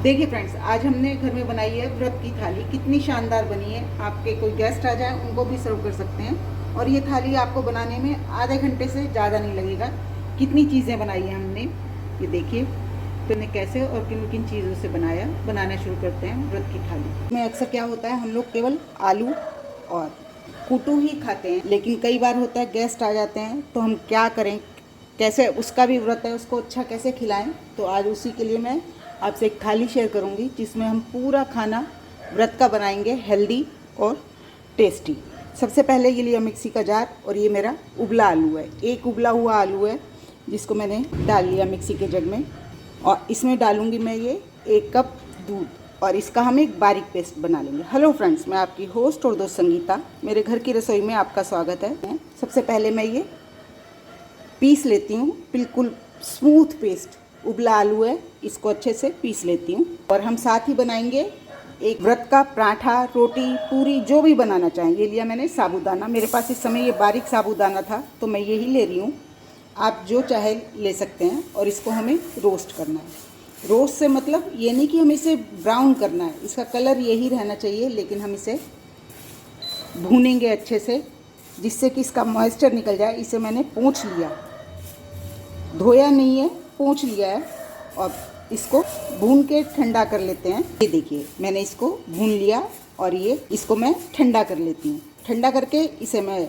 देखिए फ्रेंड्स, आज हमने घर में बनाई है व्रत की थाली। कितनी शानदार बनी है। आपके कोई गेस्ट आ जाए उनको भी सर्व कर सकते हैं। और ये थाली आपको बनाने में आधे घंटे से ज़्यादा नहीं लगेगा। कितनी चीज़ें बनाई हैं हमने, ये देखिए। तो हमने कैसे और किन किन चीज़ों से बनाना शुरू करते हैं व्रत की थाली में। अक्सर क्या होता है, हम लोग केवल आलू और कुटू ही खाते हैं, लेकिन कई बार होता है गेस्ट आ जाते हैं तो हम क्या करें, कैसे उसका भी व्रत है, उसको अच्छा कैसे खिलाएं। तो आज उसी के लिए मैं आपसे एक थाली शेयर करूंगी जिसमें हम पूरा खाना व्रत का बनाएंगे, हेल्दी और टेस्टी। सबसे पहले ये लिया मिक्सी का जार, और ये मेरा उबला आलू है। एक उबला हुआ आलू है जिसको मैंने डाल लिया मिक्सी के जग में, और इसमें डालूंगी मैं ये 1 कप दूध, और इसका हम एक बारीक पेस्ट बना लेंगे। हेलो फ्रेंड्स, मैं आपकी होस्ट और दोस्त संगीता, मेरे घर की रसोई में आपका स्वागत है। सबसे पहले मैं ये पीस लेती हूँ, बिल्कुल स्मूथ पेस्ट। उबला आलू है, इसको अच्छे से पीस लेती हूँ। और हम साथ ही बनाएंगे एक व्रत का पराठा, रोटी, पूरी, जो भी बनाना चाहें। ये लिया मैंने साबूदाना, मेरे पास इस समय ये बारीक साबूदाना था तो मैं यही ले रही हूँ। आप जो चाहे ले सकते हैं। और इसको हमें रोस्ट करना है। रोस्ट से मतलब ये नहीं कि हमें इसे ब्राउन करना है, इसका कलर यही रहना चाहिए, लेकिन हम इसे भूनेंगे अच्छे से जिससे कि इसका मॉइस्चर निकल जाए। इसे मैंने पोंछ लिया, धोया नहीं है, पोंछ लिया है। और इसको भून के ठंडा कर लेते हैं। ये देखिए, मैंने इसको भून लिया और ये इसको मैं ठंडा कर लेती हूँ। ठंडा करके इसे मैं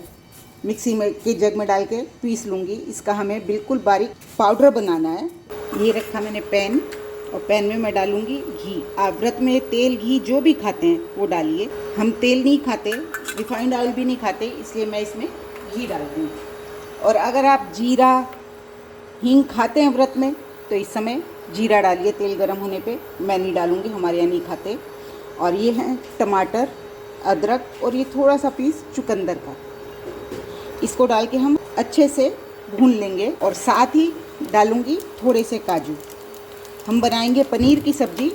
मिक्सी में के जग में डाल के पीस लूँगी। इसका हमें बिल्कुल बारीक पाउडर बनाना है। ये रखा मैंने पैन, और पैन में मैं डालूँगी घी। आप व्रत में तेल घी जो भी खाते हैं वो डालिए। हम तेल नहीं खाते, रिफाइंड ऑयल भी नहीं खाते, इसलिए मैं इसमें घी डालती हूँ। और अगर आप जीरा हींग खाते हैं व्रत में तो इस समय जीरा डालिए तेल गर्म होने पे। मैं नहीं डालूँगी, हमारे यहाँ नहीं खाते। और ये हैं टमाटर, अदरक, और ये थोड़ा सा पीस चुकंदर का। इसको डाल के हम अच्छे से भून लेंगे। और साथ ही डालूँगी थोड़े से काजू। हम बनाएंगे पनीर की सब्ज़ी।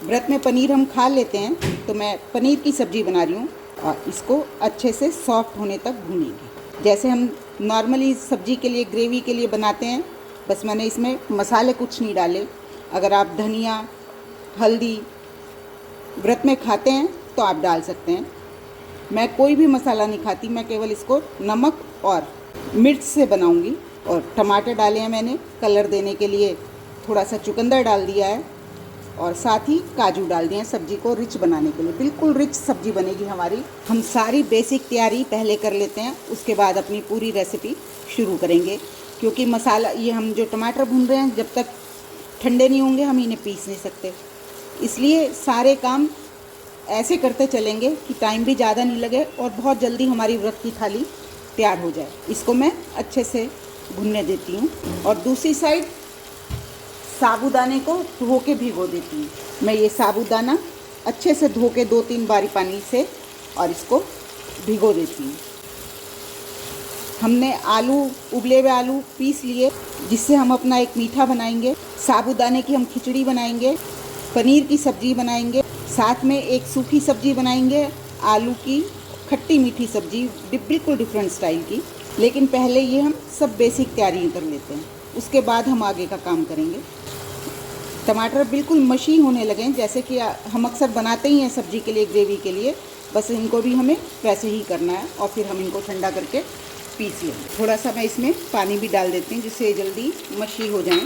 व्रत में पनीर हम खा लेते हैं, तो मैं पनीर की सब्ज़ी बना रही हूँ। और इसको अच्छे से सॉफ्ट होने तक भूनेंगे, जैसे हम नॉर्मली सब्ज़ी के लिए, ग्रेवी के लिए बनाते हैं। बस मैंने इसमें मसाले कुछ नहीं डाले। अगर आप धनिया, हल्दी व्रत में खाते हैं तो आप डाल सकते हैं। मैं कोई भी मसाला नहीं खाती, मैं केवल इसको नमक और मिर्च से बनाऊंगी। और टमाटर डाले हैं मैंने कलर देने के लिए, थोड़ा सा चुकंदर डाल दिया है, और साथ ही काजू डाल दिए हैं सब्ज़ी को रिच बनाने के लिए। बिल्कुल रिच सब्ज़ी बनेगी हमारी। हम सारी बेसिक तैयारी पहले कर लेते हैं, उसके बाद अपनी पूरी रेसिपी शुरू करेंगे। क्योंकि मसाला, ये हम जो टमाटर भून रहे हैं, जब तक ठंडे नहीं होंगे हम इन्हें पीस नहीं सकते। इसलिए सारे काम ऐसे करते चलेंगे कि टाइम भी ज़्यादा नहीं लगे और बहुत जल्दी हमारी व्रत की थाली तैयार हो जाए। इसको मैं अच्छे से भुनने देती हूँ। और दूसरी साइड साबूदाने को धो के भिगो देती हूँ। मैं ये साबूदाना अच्छे से धो के 2-3 बारी पानी से, और इसको भिगो देती हूँ। हमने आलू, उबले हुए आलू पीस लिए, जिससे हम अपना एक मीठा बनाएंगे। साबूदाने की हम खिचड़ी बनाएंगे, पनीर की सब्ज़ी बनाएंगे, साथ में एक सूखी सब्ज़ी बनाएंगे, आलू की खट्टी मीठी सब्ज़ी, बिल्कुल डिफरेंट स्टाइल की। लेकिन पहले ये हम सब बेसिक तैयारी कर लेते हैं, उसके बाद हम आगे का काम करेंगे। टमाटर बिल्कुल मशी होने लगे, जैसे कि हम अक्सर बनाते ही हैं सब्ज़ी के लिए, ग्रेवी के लिए। बस इनको भी हमें वैसे ही करना है, और फिर हम इनको ठंडा करके पीस लेंगे। थोड़ा सा मैं इसमें पानी भी डाल देती हूँ जिससे जल्दी मशी हो जाएं,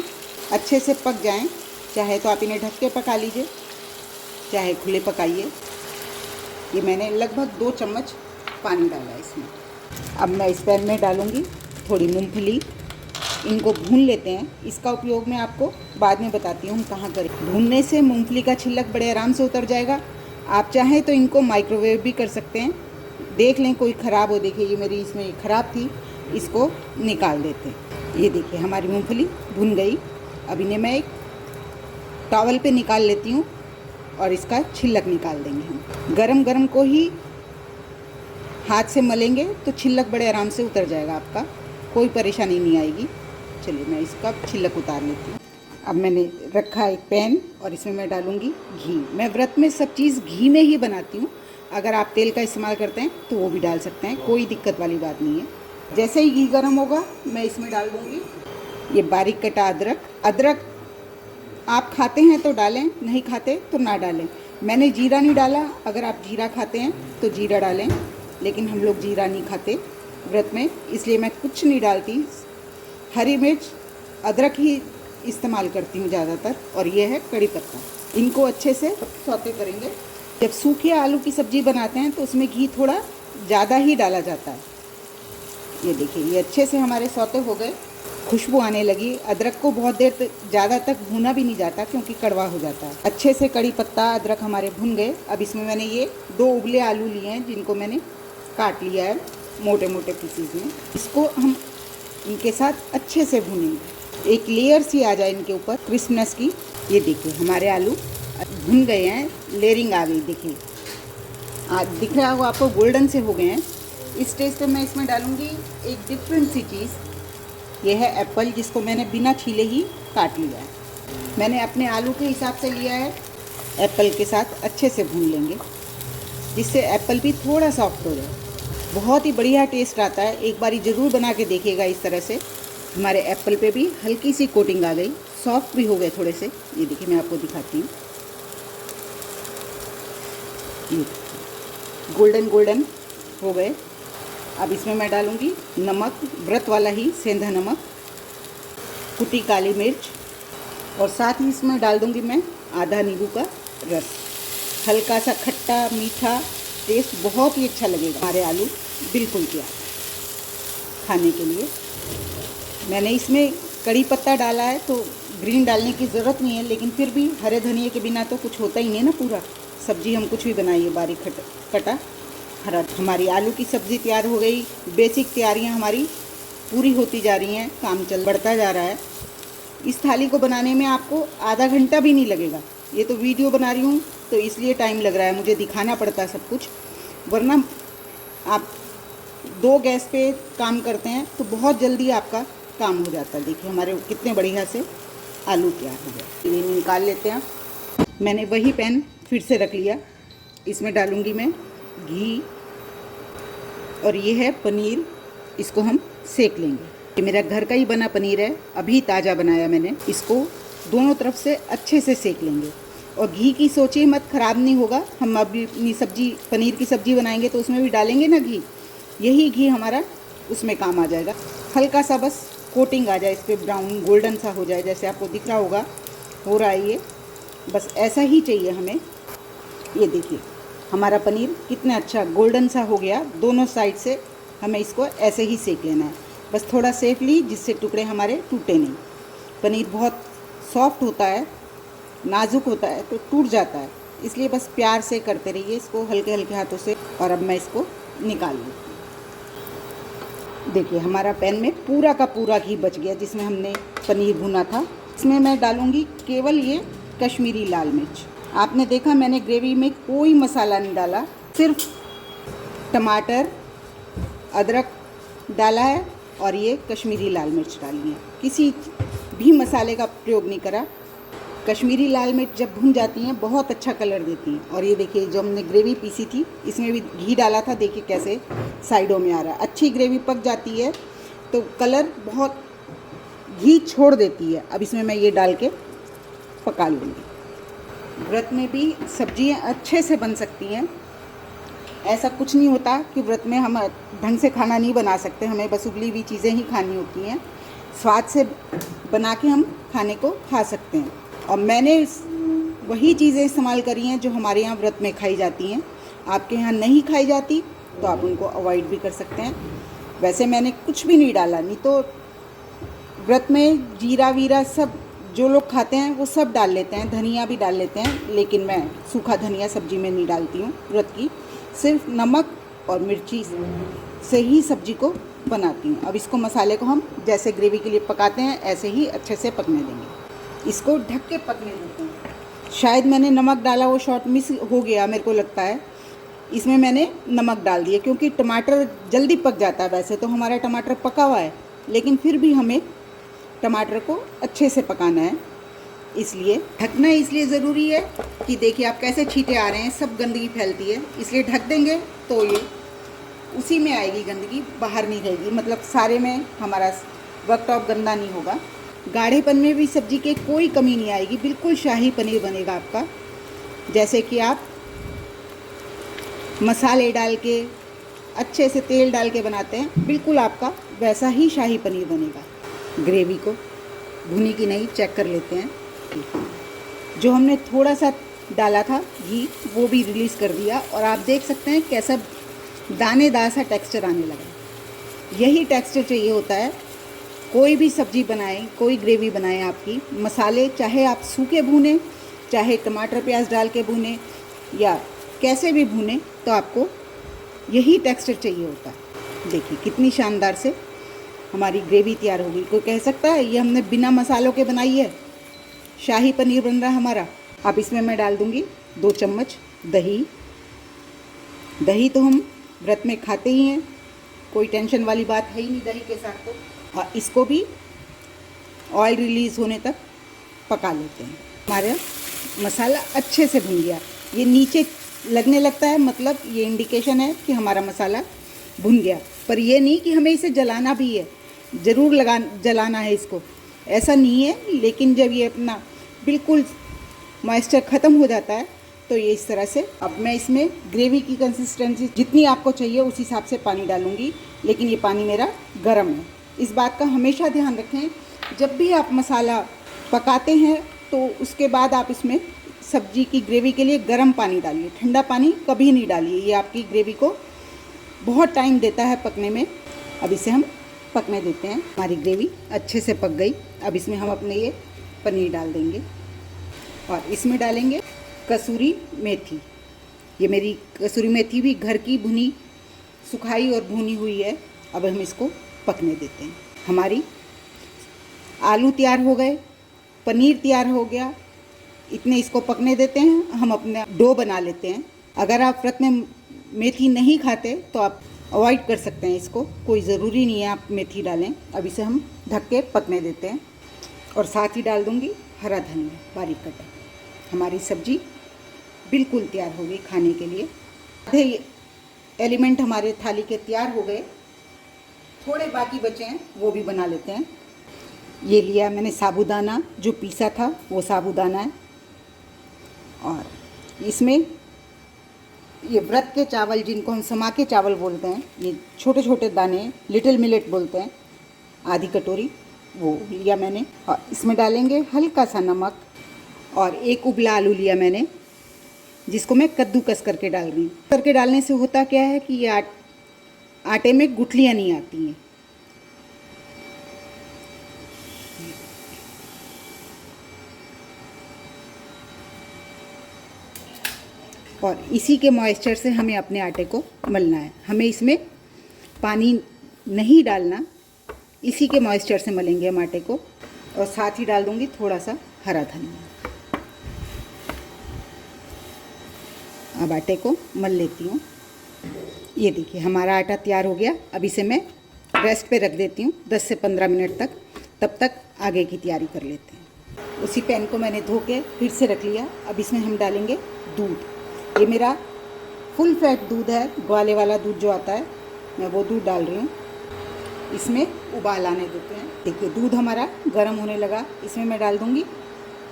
अच्छे से पक जाएं। चाहे तो आप इन्हें ढक के पका लीजिए, चाहे खुले पकाइए। ये मैंने लगभग 2 चम्मच पानी डाला है इसमें। अब मैं इस पैन में डालूँगी थोड़ी मूँगफली। इनको भून लेते हैं, इसका उपयोग मैं आपको बाद में बताती हूँ कहाँ करें। भूनने से मूँगफली का छिलक बड़े आराम से उतर जाएगा। आप चाहें तो इनको माइक्रोवेव भी कर सकते हैं। देख लें कोई ख़राब हो, देखिए ये मेरी इसमें ख़राब थी, इसको निकाल देते हैं। ये देखिए हमारी मूँगफली भुन गई। अब इन्हें मैं एक टॉवल पे निकाल लेती हूँ, और इसका छिलक निकाल देंगे हम। गरम गरम को ही हाथ से मलेंगे तो छिलक बड़े आराम से उतर जाएगा आपका, कोई परेशानी नहीं आएगी। चलिए मैं इसका छिलक उतार लेती हूँ। अब मैंने रखा एक पैन, और इसमें मैं डालूँगी घी। मैं व्रत में सब चीज़ घी में ही बनाती हूँ। अगर आप तेल का इस्तेमाल करते हैं तो वो भी डाल सकते हैं, कोई दिक्कत वाली बात नहीं है। जैसे ही घी गर्म होगा मैं इसमें डाल दूँगी ये बारीक कटा अदरक। आप खाते हैं तो डालें, नहीं खाते तो ना डालें। मैंने जीरा नहीं डाला, अगर आप जीरा खाते हैं तो जीरा डालें, लेकिन हम लोग जीरा नहीं खाते व्रत में, इसलिए मैं कुछ नहीं डालती। हरी मिर्च, अदरक ही इस्तेमाल करती हूँ ज़्यादातर। और ये है कड़ी पत्ता। इनको अच्छे से सौते करेंगे। जब सूखे आलू की सब्ज़ी बनाते हैं तो उसमें घी थोड़ा ज़्यादा ही डाला जाता है। ये देखिए, ये अच्छे से हमारे सौते हो गए, खुशबू आने लगी। अदरक को बहुत देर तक, ज़्यादा तक भूना भी नहीं जाता क्योंकि कड़वा हो जाता है। अच्छे से कड़ी पत्ता, अदरक हमारे भुन गए। अब इसमें मैंने ये 2 उबले आलू लिए हैं, जिनको मैंने काट लिया है मोटे मोटे पीसीज में। इसको हम इनके साथ अच्छे से भूनेंगे, एक लेयर सी आ जाए इनके ऊपर क्रिस्पनेस की। ये देखिए हमारे आलू भुन गए हैं, लेयरिंग आ गई। देखिए दिख रहा होगा आपको, गोल्डन से हो गए हैं। इस स्टेज पे मैं इसमें डालूँगी एक डिफरेंट सी चीज़। ये है एप्पल, जिसको मैंने बिना छीले ही काट लिया है। मैंने अपने आलू के हिसाब से लिया है। एप्पल के साथ अच्छे से भून लेंगे, जिससे एप्पल भी थोड़ा सॉफ्ट हो जाए। बहुत ही बढ़िया टेस्ट आता है, एक बारी ज़रूर बना के देखिएगा। इस तरह से हमारे एप्पल पे भी हल्की सी कोटिंग आ गई, सॉफ्ट भी हो गए थोड़े से। ये देखिए, मैं आपको दिखाती हूँ। ये गोल्डन गोल्डन हो गए। अब इसमें मैं डालूँगी नमक, व्रत वाला ही सेंधा नमक, कुटी काली मिर्च, और साथ ही इसमें डाल दूँगी मैं आधा नींबू का रस। हल्का सा खट्टा मीठा टेस्ट बहुत ही अच्छा लगेगा। हमारे आलू बिल्कुल तैयार खाने के लिए। मैंने इसमें कड़ी पत्ता डाला है तो ग्रीन डालने की ज़रूरत नहीं है, लेकिन फिर भी हरे धनिए के बिना तो कुछ होता ही नहीं ना। पूरा सब्जी हम कुछ भी बनाइए बारीक कटा हरा। हमारी आलू की सब्ज़ी तैयार हो गई। बेसिक तैयारियां हमारी पूरी होती जा रही हैं, काम बढ़ता जा रहा है। इस थाली को बनाने में आपको आधा घंटा भी नहीं लगेगा। ये तो वीडियो बना रही हूँ तो इसलिए टाइम लग रहा है, मुझे दिखाना पड़ता है सब कुछ, वरना आप 2 गैस पे काम करते हैं तो बहुत जल्दी आपका काम हो जाता है। देखिए हमारे कितने बढ़िया से आलू तैयार हो गए। ये निकाल लेते हैं। मैंने वही पैन फिर से रख लिया। इसमें डालूँगी मैं घी, और ये है पनीर। इसको हम सेक लेंगे। ये मेरा घर का ही बना पनीर है, अभी ताज़ा बनाया मैंने। इसको दोनों तरफ से अच्छे से सेक लेंगे। और घी की सोचिए मत, ख़राब नहीं होगा। हम अभी अपनी सब्जी, पनीर की सब्ज़ी बनाएंगे तो उसमें भी डालेंगे ना घी, यही घी हमारा उसमें काम आ जाएगा। हल्का सा बस कोटिंग आ जाए इस पर, ब्राउन गोल्डन सा हो जाए, जैसे आपको दिख रहा होगा हो रहा है ये। बस ऐसा ही चाहिए हमें। ये देखिए हमारा पनीर कितना अच्छा गोल्डन सा हो गया। दोनों साइड से हमें इसको ऐसे ही सेक लेना है, बस थोड़ा सेफली, जिससे टुकड़े हमारे टूटे नहीं। पनीर बहुत सॉफ्ट होता है, नाजुक होता है तो टूट जाता है, इसलिए बस प्यार से करते रहिए इसको हल्के हल्के हाथों से। और अब मैं इसको निकाल लूँ। देखिए हमारा पैन में पूरा का पूरा घी बच गया जिसमें हमने पनीर भुना था। इसमें मैं डालूँगी केवल ये कश्मीरी लाल मिर्च। आपने देखा मैंने ग्रेवी में कोई मसाला नहीं डाला, सिर्फ टमाटर, अदरक डाला है और ये कश्मीरी लाल मिर्च डाली है। किसी भी मसाले का प्रयोग नहीं करा। कश्मीरी लाल मिर्च जब भुन जाती हैं बहुत अच्छा कलर देती हैं। और ये देखिए जो हमने ग्रेवी पीसी थी इसमें भी घी डाला था, देखिए कैसे साइडों में आ रहा है। अच्छी ग्रेवी पक जाती है तो कलर बहुत घी छोड़ देती है। अब इसमें मैं ये डाल के पका लूँगी। व्रत में भी सब्जियां अच्छे से बन सकती हैं। ऐसा कुछ नहीं होता कि व्रत में हम ढंग से खाना नहीं बना सकते, हमें बस उबली हुई चीज़ें ही खानी होती हैं। स्वाद से बना के हम खाने को खा सकते हैं। और मैंने वही चीज़ें इस्तेमाल करी हैं जो हमारे यहाँ व्रत में खाई जाती हैं। आपके यहाँ नहीं खाई जाती तो आप उनको अवॉइड भी कर सकते हैं। वैसे मैंने कुछ भी नहीं डाला, नहीं तो व्रत में जीरा वीरा सब जो लोग खाते हैं वो सब डाल लेते हैं, धनिया भी डाल लेते हैं, लेकिन मैं सूखा धनिया सब्जी में नहीं डालती हूँ व्रत की। सिर्फ नमक और मिर्ची से ही सब्जी को बनाती हूँ। अब इसको मसाले को हम जैसे ग्रेवी के लिए पकाते हैं ऐसे ही अच्छे से पकने देंगे। इसको ढक के पकने देते हैं। शायद मैंने नमक डाला, वो शॉर्ट मिस हो गया मेरे को लगता है। इसमें मैंने नमक डाल दिया क्योंकि टमाटर जल्दी पक जाता है। वैसे तो हमारा टमाटर पका हुआ है, लेकिन फिर भी हमें टमाटर को अच्छे से पकाना है, इसलिए ढकना इसलिए ज़रूरी है कि देखिए आप कैसे छींटे आ रहे हैं, सब गंदगी फैलती है। इसलिए ढक देंगे तो ये उसी में आएगी गंदगी, बाहर नहीं रहेगी। मतलब सारे में हमारा वर्कटॉप गंदा नहीं होगा। गाढ़ेपन में भी सब्जी के कोई कमी नहीं आएगी, बिल्कुल शाही पनीर बनेगा आपका। जैसे कि आप मसाले डाल के अच्छे से तेल डाल के बनाते हैं, बिल्कुल आपका वैसा ही शाही पनीर बनेगा। ग्रेवी को भुनी की नहीं चेक कर लेते हैं। जो हमने थोड़ा सा डाला था घी, वो भी रिलीज़ कर दिया और आप देख सकते हैं कैसा दानेदार सा टेक्सचर आने लगा। यही टेक्सचर चाहिए होता है कोई भी सब्ज़ी बनाएं, कोई ग्रेवी बनाएं आपकी। मसाले चाहे आप सूखे भूनें, चाहे टमाटर प्याज डाल के भूनें या कैसे भी भूनें, तो आपको यही टेक्सचर चाहिए होता है। देखिए कितनी शानदार से हमारी ग्रेवी तैयार होगी। कोई कह सकता है ये हमने बिना मसालों के बनाई है, शाही पनीर बन रहा है हमारा। अब इसमें मैं डाल दूँगी 2 चम्मच दही। दही तो हम व्रत में खाते ही हैं, कोई टेंशन वाली बात है ही नहीं दही के साथ तो। और इसको भी ऑयल रिलीज़ होने तक पका लेते हैं। हमारा मसाला अच्छे से भुन गया, ये नीचे लगने लगता है, मतलब ये इंडिकेशन है कि हमारा मसाला भुन गया। पर ये नहीं कि हमें इसे जलाना भी है, ज़रूर जलाना है इसको, ऐसा नहीं है। लेकिन जब ये अपना बिल्कुल मॉइस्चर ख़त्म हो जाता है तो ये इस तरह से। अब मैं इसमें ग्रेवी की कंसिस्टेंसी जितनी आपको चाहिए उस हिसाब से पानी डालूँगी, लेकिन ये पानी मेरा गर्म है। इस बात का हमेशा ध्यान रखें, जब भी आप मसाला पकाते हैं तो उसके बाद आप इसमें सब्जी की ग्रेवी के लिए गर्म पानी डालिए, ठंडा पानी कभी नहीं डालिए। ये आपकी ग्रेवी को बहुत टाइम देता है पकने में। अब इसे हम पकने देते हैं। हमारी ग्रेवी अच्छे से पक गई। अब इसमें हम अपने ये पनीर डाल देंगे और इसमें डालेंगे कसूरी मेथी। ये मेरी कसूरी मेथी भी घर की भुनी, सुखाई और भुनी हुई है। अब हम इसको पकने देते हैं। हमारी आलू तैयार हो गए, पनीर तैयार हो गया, इतने इसको पकने देते हैं। हम अपना डो बना लेते हैं। अगर आप व्रत में मेथी नहीं खाते तो आप अवॉइड कर सकते हैं इसको, कोई ज़रूरी नहीं है आप मेथी डालें। अब इसे हम ढक के पकने देते हैं और साथ ही डाल दूँगी हरा धनिया बारीक कटा। हमारी सब्जी बिल्कुल तैयार हो गई खाने के लिए। आधे एलिमेंट हमारे थाली के तैयार हो गए, थोड़े बाकी बचे हैं, वो भी बना लेते हैं। ये लिया मैंने साबूदाना, जो पीसा था वो साबूदाना है। और इसमें ये व्रत के चावल, जिनको हम समा के चावल बोलते हैं, ये छोटे छोटे दाने लिटिल मिलेट बोलते हैं, आधी कटोरी वो लिया मैंने। और इसमें डालेंगे हल्का सा नमक और एक उबला आलू लिया मैंने, जिसको मैं कद्दूकस करके डाल रही हूँ। करके डालने से होता क्या है कि ये आटे में गुठलियाँ नहीं आती हैं। और इसी के मॉइस्चर से हमें अपने आटे को मलना है। हमें इसमें पानी नहीं डालना, इसी के मॉइस्चर से मलेंगे हम आटे को। और साथ ही डाल दूंगी थोड़ा सा हरा धनिया। अब आटे को मल लेती हूँ। ये देखिए हमारा आटा तैयार हो गया। अब इसे मैं रेस्ट पे रख देती हूँ 10 से 15 मिनट तक। तब तक आगे की तैयारी कर लेते हैं। उसी पैन को मैंने धो के फिर से रख लिया। अब इसमें हम डालेंगे दूध। ये मेरा फुल फैट दूध है, ग्वाले वाला दूध जो आता है, मैं वो दूध डाल रही हूँ। इसमें उबाल आने देते हैं। देखिए दूध हमारा गर्म होने लगा। इसमें मैं डाल दूँगी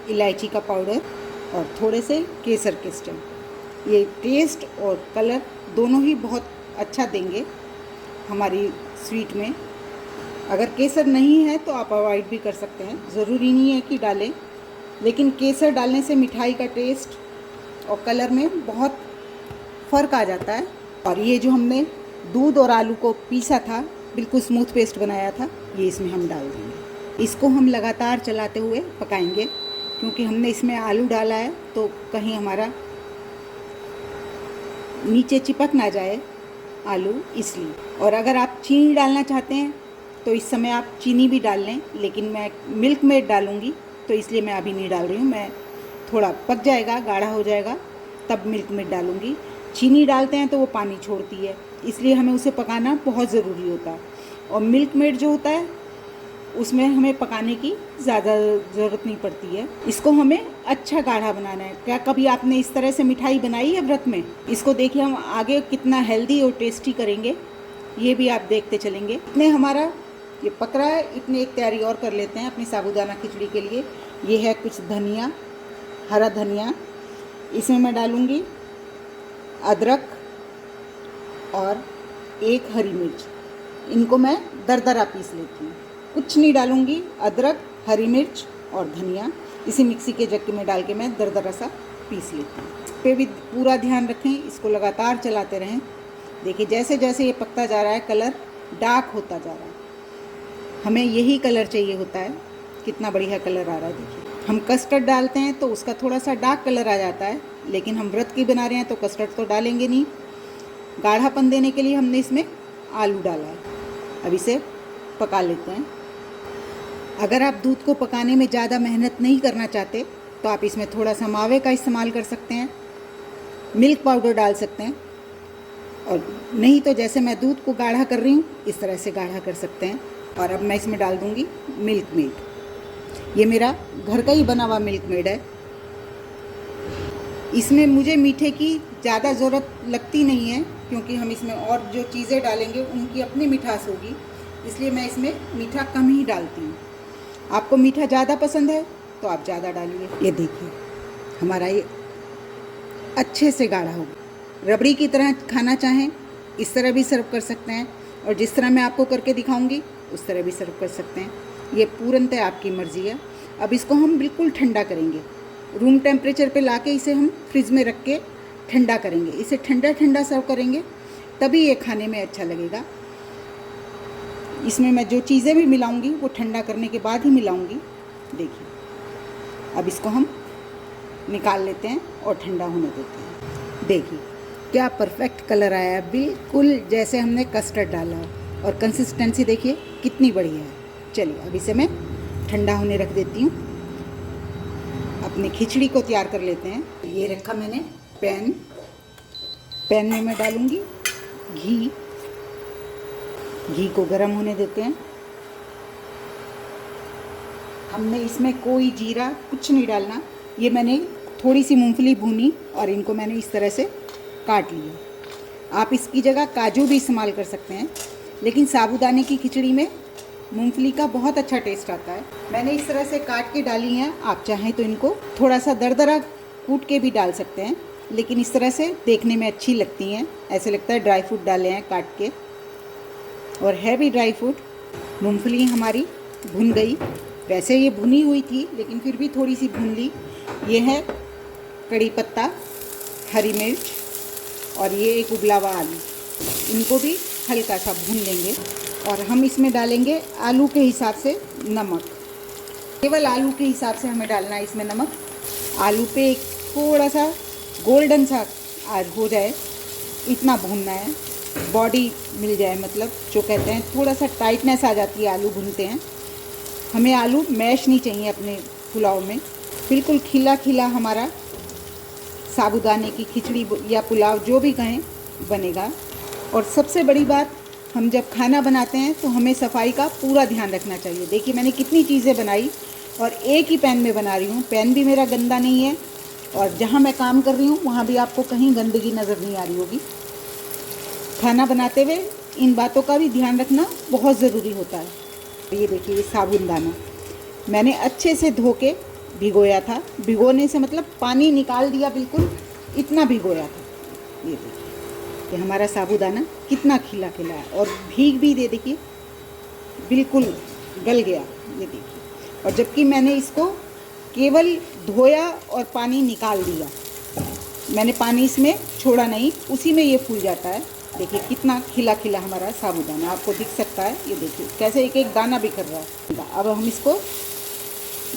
इलायची का पाउडर और थोड़े से केसर के स्टेम। ये टेस्ट और कलर दोनों ही बहुत अच्छा देंगे हमारी स्वीट में। अगर केसर नहीं है तो आप अवॉइड भी कर सकते हैं, ज़रूरी नहीं है कि डालें, लेकिन केसर डालने से मिठाई का टेस्ट और कलर में बहुत फ़र्क आ जाता है। और ये जो हमने दूध और आलू को पीसा था, बिल्कुल स्मूथ पेस्ट बनाया था, ये इसमें हम डाल देंगे। इसको हम लगातार चलाते हुए पकाएंगे, क्योंकि हमने इसमें आलू डाला है तो कहीं हमारा नीचे चिपक ना जाए आलू, इसलिए। और अगर आप चीनी डालना चाहते हैं तो इस समय आप चीनी भी डाल लें, लेकिन मैं मिल्क मेड डालूँगी तो इसलिए मैं अभी नहीं डाल रही हूँ। मैं थोड़ा पक जाएगा, गाढ़ा हो जाएगा, तब मिल्क मेड डालूँगी। चीनी डालते हैं तो वो पानी छोड़ती है, इसलिए हमें उसे पकाना बहुत ज़रूरी होता है। और मिल्क मेड जो होता है उसमें हमें पकाने की ज़्यादा ज़रूरत नहीं पड़ती है। इसको हमें अच्छा गाढ़ा बनाना है। क्या कभी आपने इस तरह से मिठाई बनाई है व्रत में? इसको देखिए हम आगे कितना हेल्दी और टेस्टी करेंगे, ये भी आप देखते चलेंगे। इतने हमारा ये पक रहा है, इतनी एक तैयारी और कर लेते हैं अपनी साबूदाना खिचड़ी के लिए। ये है कुछ धनिया, हरा धनिया, इसमें मैं डालूँगी अदरक और एक हरी मिर्च। इनको मैं दरदरा पीस लेती हूँ, कुछ नहीं डालूँगी, अदरक, हरी मिर्च और धनिया इसी मिक्सी के जग में डाल के मैं दरदरा सा पीस लेती हूँ। इस पर भी पूरा ध्यान रखें, इसको लगातार चलाते रहें। देखिए जैसे जैसे ये पकता जा रहा है कलर डार्क होता जा रहा है, हमें यही कलर चाहिए होता है। कितना बढ़िया कलर आ रहा है देखिए। हम कस्टर्ड डालते हैं तो उसका थोड़ा सा डार्क कलर आ जाता है, लेकिन हम व्रत की बना रहे हैं तो कस्टर्ड तो डालेंगे नहीं। गाढ़ापन देने के लिए हमने इसमें आलू डाला है। अब इसे पका लेते हैं। अगर आप दूध को पकाने में ज़्यादा मेहनत नहीं करना चाहते तो आप इसमें थोड़ा सा मावे का इस्तेमाल कर सकते हैं, मिल्क पाउडर डाल सकते हैं, और नहीं तो जैसे मैं दूध को गाढ़ा कर रही हूँ इस तरह से गाढ़ा कर सकते हैं। और अब मैं इसमें डाल दूँगी मिल्क मेड। ये मेरा घर का ही बना हुआ मिल्क मेड है। इसमें मुझे मीठे की ज़्यादा ज़रूरत लगती नहीं है, क्योंकि हम इसमें और जो चीज़ें डालेंगे उनकी अपनी मिठास होगी, इसलिए मैं इसमें मीठा कम ही डालती हूँ। आपको मीठा ज़्यादा पसंद है तो आप ज़्यादा डालिए। ये देखिए हमारा ये अच्छे से गाढ़ा होगा। रबड़ी की तरह खाना चाहें इस तरह भी सर्व कर सकते हैं, और जिस तरह मैं आपको करके दिखाऊंगी उस तरह भी सर्व कर सकते हैं। ये पूर्णतः आपकी मर्ज़ी है। अब इसको हम बिल्कुल ठंडा करेंगे, रूम टेम्परेचर पे लाके इसे हम फ्रिज में रख के ठंडा करेंगे। इसे ठंडा ठंडा सर्व करेंगे तभी ये खाने में अच्छा लगेगा। इसमें मैं जो चीज़ें भी मिलाऊंगी वो ठंडा करने के बाद ही मिलाऊंगी। देखिए अब इसको हम निकाल लेते हैं और ठंडा होने देते हैं। देखिए क्या परफेक्ट कलर आया है, बिल्कुल जैसे हमने कस्टर्ड डाला है, और कंसिस्टेंसी देखिए कितनी बढ़िया है। चलिए अब इसे मैं ठंडा होने रख देती हूँ। अपनी खिचड़ी को तैयार कर लेते हैं। ये रखा मैंने पैन में मैं डालूँगी घी को गर्म होने देते हैं। हमने इसमें कोई जीरा कुछ नहीं डालना। ये मैंने थोड़ी सी मूंगफली भूनी और इनको मैंने इस तरह से काट लिया। आप इसकी जगह काजू भी इस्तेमाल कर सकते हैं, लेकिन साबूदाने की खिचड़ी में मूंगफली का बहुत अच्छा टेस्ट आता है। मैंने इस तरह से काट के डाली हैं। आप चाहें तो इनको थोड़ा सा दरदरा कूट के भी डाल सकते हैं, लेकिन इस तरह से देखने में अच्छी लगती हैं। ऐसे लगता है ड्राई फ्रूट डाले हैं काट के, और है भी ड्राई फ्रूट। मूंगफली हमारी भुन गई, वैसे ये भुनी हुई थी लेकिन फिर भी थोड़ी सी भून ली। ये है कड़ी पत्ता, हरी मिर्च और ये एक उबला हुआ आलू। इनको भी हल्का सा भून लेंगे, और हम इसमें डालेंगे आलू के हिसाब से नमक। केवल आलू के हिसाब से हमें डालना है इसमें नमक। आलू पे एक थोड़ा सा गोल्डन सा आज हो जाए इतना भूनना है, बॉडी मिल जाए, मतलब जो कहते हैं थोड़ा सा टाइटनेस आ जाती है आलू भूनते हैं। हमें आलू मैश नहीं चाहिए अपने पुलाव में। बिल्कुल खिला खिला हमारा साबूदाने की खिचड़ी या पुलाव जो भी कहें बनेगा। और सबसे बड़ी बात, हम जब खाना बनाते हैं तो हमें सफाई का पूरा ध्यान रखना चाहिए। देखिए मैंने कितनी चीज़ें बनाई और एक ही पैन में बना रही हूँ। पैन भी मेरा गंदा नहीं है, और जहाँ मैं काम कर रही हूँ वहाँ भी आपको कहीं गंदगी नज़र नहीं आ रही होगी। खाना बनाते हुए इन बातों का भी ध्यान रखना बहुत ज़रूरी होता है। ये देखिए ये साबूदाना मैंने अच्छे से धो के भिगोया था। भिगोने से मतलब पानी निकाल दिया, बिल्कुल इतना भिगोया था। ये देखिए कि हमारा साबूदाना कितना खिला खिला है, और भीग भी दे देखिए बिल्कुल गल गया। ये देखिए, और जबकि मैंने इसको केवल धोया और पानी निकाल दिया, मैंने पानी इसमें छोड़ा नहीं, उसी में ये फूल जाता है। देखिए कितना खिला खिला हमारा साबूदाना आपको दिख सकता है। ये देखिए कैसे एक एक दाना बिखर रहा है। अब हम इसको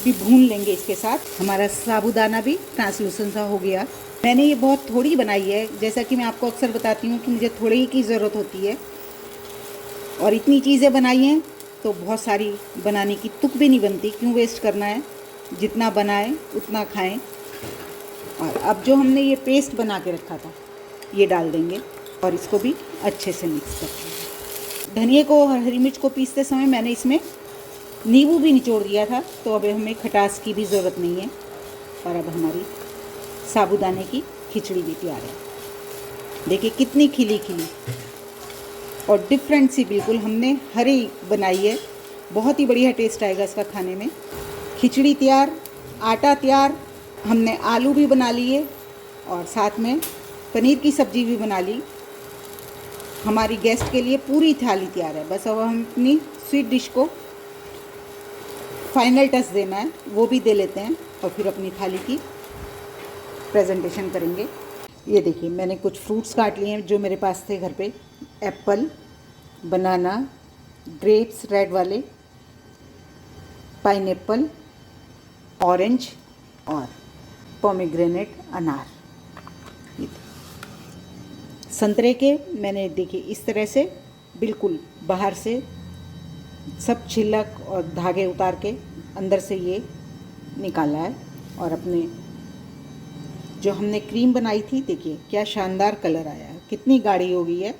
भी भून लेंगे इसके साथ। हमारा साबूदाना भी ट्रांसलूसेंट सा हो गया। मैंने ये बहुत थोड़ी बनाई है, जैसा कि मैं आपको अक्सर बताती हूँ कि मुझे थोड़ी ही की ज़रूरत होती है, और इतनी चीज़ें बनाई हैं तो बहुत सारी बनाने की तुक भी नहीं बनती। क्यों वेस्ट करना है, जितना बनाएं उतना खाएं। और अब जो हमने ये पेस्ट बना के रखा था ये डाल देंगे, और इसको भी अच्छे से मिक्स कर देंगे। धनिए को और हरी मिर्च को पीसते समय मैंने इसमें नींबू भी निचोड़ दिया था, तो अब हमें खटास की भी ज़रूरत नहीं है। और अब हमारी साबूदाने की खिचड़ी भी तैयार है। देखिए कितनी खिली खिली और डिफरेंट सी, बिल्कुल हमने हरी बनाई है। बहुत ही बढ़िया टेस्ट आएगा इसका खाने में। खिचड़ी तैयार, आटा तैयार, हमने आलू भी बना लिए और साथ में पनीर की सब्ज़ी भी बना ली। हमारी गेस्ट के लिए पूरी थाली तैयार है। बस अब हम अपनी स्वीट डिश को फाइनल टच देना है, वो भी दे लेते हैं और फिर अपनी थाली की प्रेजेंटेशन करेंगे। ये देखिए, मैंने कुछ फ्रूट्स काट लिए हैं जो मेरे पास थे घर पे। एप्पल, बनाना, ग्रेप्स रेड वाले, पाइनएप्पल, ऑरेंज और पोमेग्रेनेट अनार। ये संतरे के मैंने देखिए इस तरह से बिल्कुल बाहर से सब छिलक और धागे उतार के अंदर से ये निकाला है। और अपने जो हमने क्रीम बनाई थी, देखिए क्या शानदार कलर आया है, कितनी गाढ़ी हो गई है,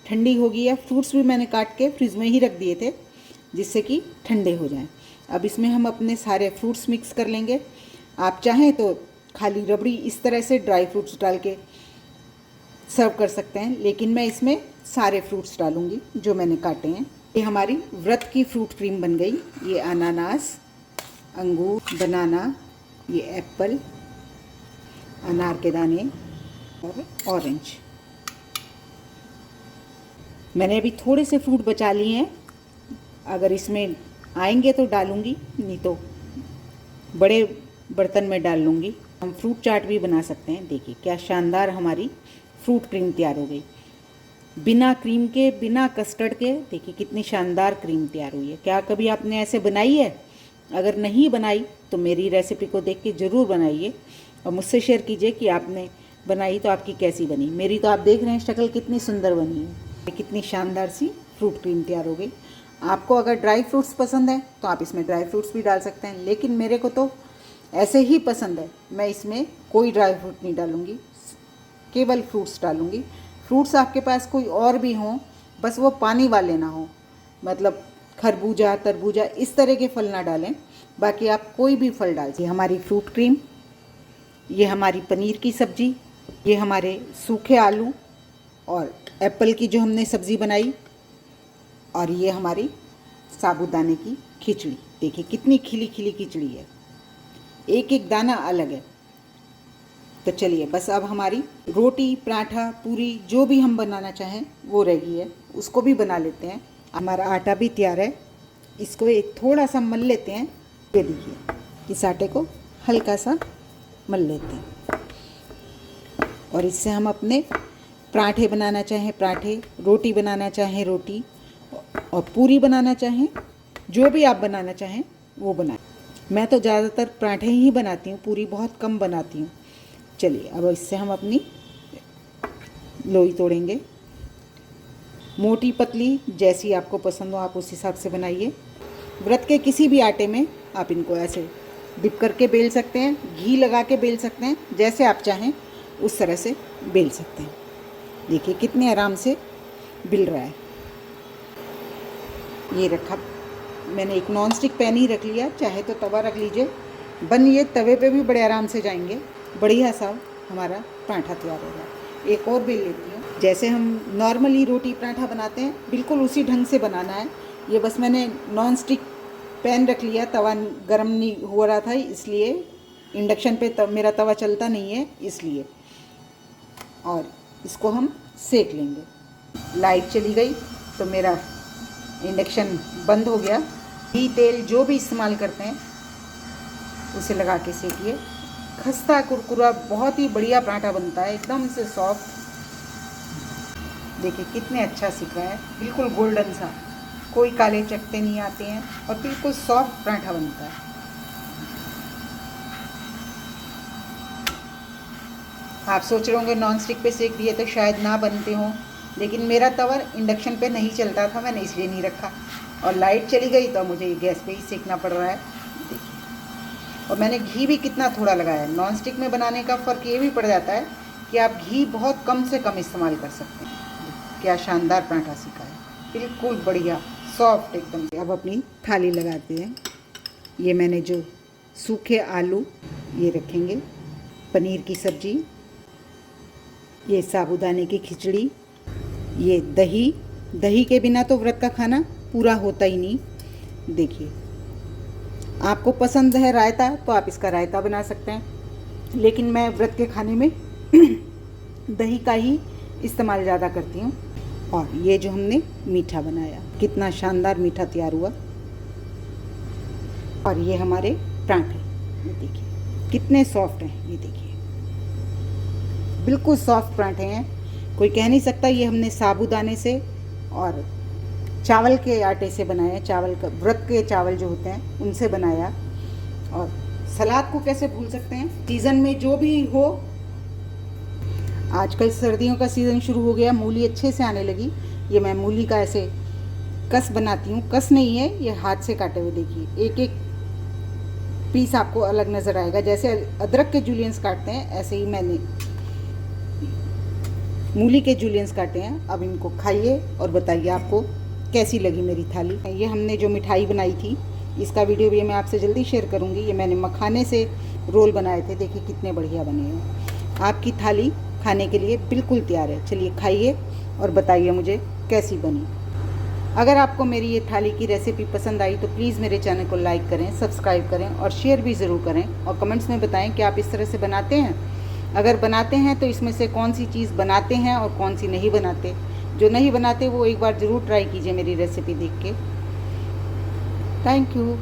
ठंडी हो गई है। फ्रूट्स भी मैंने काट के फ्रिज में ही रख दिए थे जिससे कि ठंडे हो जाएं। अब इसमें हम अपने सारे फ्रूट्स मिक्स कर लेंगे। आप चाहें तो खाली रबड़ी इस तरह से ड्राई फ्रूट्स डाल के सर्व कर सकते हैं, लेकिन मैं इसमें सारे फ्रूट्स डालूंगी जो मैंने काटे हैं। ये हमारी व्रत की फ्रूट क्रीम बन गई। ये अनानास, अंगूर, बनाना, ये एप्पल, अनार के दाने और ऑरेंज। मैंने अभी थोड़े से फ्रूट बचा लिए हैं, अगर इसमें आएंगे तो डालूंगी, नहीं तो बड़े बर्तन में डाल लूँगी। हम फ्रूट चाट भी बना सकते हैं। देखिए क्या शानदार हमारी फ्रूट क्रीम तैयार हो गई, बिना क्रीम के, बिना कस्टर्ड के। देखिए कितनी शानदार क्रीम तैयार हुई है। क्या कभी आपने ऐसे बनाई है? अगर नहीं बनाई तो मेरी रेसिपी को देख के ज़रूर बनाइए और मुझसे शेयर कीजिए कि आपने बनाई तो आपकी कैसी बनी। मेरी तो आप देख रहे हैं शक्ल कितनी सुंदर बनी है। कितनी शानदार सी फ्रूट क्रीम तैयार हो गई। आपको अगर ड्राई फ्रूट्स पसंद है तो आप इसमें ड्राई फ्रूट्स भी डाल सकते हैं, लेकिन मेरे को तो ऐसे ही पसंद है। मैं इसमें कोई ड्राई फ्रूट नहीं डालूँगी, केवल फ्रूट्स डालूँगी। फ्रूट्स आपके पास कोई और भी हों, बस वो पानी वाले ना हो, मतलब खरबूजा, तरबूजा, इस तरह के फल ना डालें। बाकी आप कोई भी फल डाल दीजिए। हमारी फ्रूट क्रीम, ये हमारी पनीर की सब्ज़ी, ये हमारे सूखे आलू और एप्पल की जो हमने सब्ज़ी बनाई, और ये हमारी साबूदाने की खिचड़ी। देखिए कितनी खिली खिली खिचड़ी है, एक एक दाना अलग है। तो चलिए बस अब हमारी रोटी, पराठा, पूरी जो भी हम बनाना चाहें वो रह गई है, उसको भी बना लेते हैं। हमारा आटा भी तैयार है, इसको एक थोड़ा सा मल लेते हैं। ये देखिए, इस आटे को हल्का सा मल लेते हैं और इससे हम अपने पराठे बनाना चाहें पराठे, रोटी बनाना चाहें रोटी, और पूरी बनाना चाहें, जो भी आप बनाना चाहें वो बनाएं। मैं तो ज़्यादातर पराठे ही बनाती हूँ, पूरी बहुत कम बनाती हूँ। चलिए अब इससे हम अपनी लोई तोड़ेंगे। मोटी पतली जैसी आपको पसंद हो आप उस हिसाब से बनाइए। व्रत के किसी भी आटे में आप इनको ऐसे डिप करके बेल सकते हैं, घी लगा के बेल सकते हैं, जैसे आप चाहें उस तरह से बेल सकते हैं। देखिए कितने आराम से बिल रहा है। ये रखा मैंने, एक नॉन स्टिक पैन ही रख लिया, चाहे तो तवा रख लीजिए, बन ये तवे पे भी बड़े आराम से जाएंगे। बढ़िया सा हमारा पराठा तैयार हो रहा है। एक और बेल लेती हूँ। जैसे हम नॉर्मली रोटी पराठा बनाते हैं बिल्कुल उसी ढंग से बनाना है। ये बस मैंने नॉन स्टिक पैन रख लिया, तवा गर्म नहीं हो रहा था इसलिए, इंडक्शन पे मेरा तवा चलता नहीं है इसलिए, और इसको हम सेक लेंगे। लाइट चली गई तो मेरा इंडक्शन बंद हो गया। घी तेल जो भी इस्तेमाल करते हैं उसे लगा के सेकिए। खस्ता कुरकुरा बहुत ही बढ़िया पराठा बनता है, एकदम से सॉफ्ट। देखिए कितने अच्छा सिक रहा है, बिल्कुल गोल्डन सा, कोई काले चकते नहीं आते हैं और बिल्कुल सॉफ्ट पराठा बनता है। आप सोच रहे होंगे नॉन स्टिक पे सेक दिए तो शायद ना बनते हों, लेकिन मेरा तवा इंडक्शन पे नहीं चलता था, मैंने इसलिए नहीं रखा, और लाइट चली गई तो मुझे गैस पे ही सेकना पड़ रहा है। देखिए, और मैंने घी भी कितना थोड़ा लगाया है। नॉन स्टिक में बनाने का फ़र्क ये भी पड़ जाता है कि आप घी बहुत कम से कम इस्तेमाल कर सकते हैं। क्या शानदार पराठा सीखा है, बिल्कुल बढ़िया सॉफ्ट एकदम। अब अपनी थाली लगाते हैं। ये मैंने जो सूखे आलू ये रखेंगे, पनीर की सब्ज़ी, ये साबूदाने की खिचड़ी, ये दही। दही के बिना तो व्रत का खाना पूरा होता ही नहीं। देखिए, आपको पसंद है रायता तो आप इसका रायता बना सकते हैं, लेकिन मैं व्रत के खाने में दही का ही इस्तेमाल ज़्यादा करती हूँ। और ये जो हमने मीठा बनाया, कितना शानदार मीठा तैयार हुआ। और ये हमारे पराठे, ये देखिए कितने सॉफ्ट हैं, ये देखिए बिल्कुल सॉफ्ट पराठे हैं। कोई कह नहीं सकता ये हमने साबूदाने से और चावल के आटे से बनाया, चावल का व्रत के चावल जो होते हैं उनसे बनाया। और सलाद को कैसे भूल सकते हैं, सीज़न में जो भी हो। आजकल सर्दियों का सीज़न शुरू हो गया, मूली अच्छे से आने लगी। ये मैं मूली का ऐसे कस बनाती हूँ, कस नहीं है ये हाथ से काटे हुए, देखिए एक एक पीस आपको अलग नज़र आएगा। जैसे अदरक के जूलियंस काटते हैं ऐसे ही मैंने मूली के जूलियंस काटे हैं। अब इनको खाइए और बताइए आपको कैसी लगी मेरी थाली। ये हमने जो मिठाई बनाई थी इसका वीडियो भी मैं आपसे जल्दी शेयर करूंगी। ये मैंने मखाने से रोल बनाए थे, देखिए कितने बढ़िया बने हैं। आपकी थाली खाने के लिए बिल्कुल तैयार है। चलिए खाइए और बताइए मुझे कैसी बनी। अगर आपको मेरी ये थाली की रेसिपी पसंद आई तो प्लीज़ मेरे चैनल को लाइक करें, सब्सक्राइब करें और शेयर भी ज़रूर करें। और कमेंट्स में बताएं कि आप इस तरह से बनाते हैं। अगर बनाते हैं तो इसमें से कौन सी चीज़ बनाते हैं और कौन सी नहीं बनाते। जो नहीं बनाते वो एक बार ज़रूर ट्राई कीजिए मेरी रेसिपी देख के। Thank you.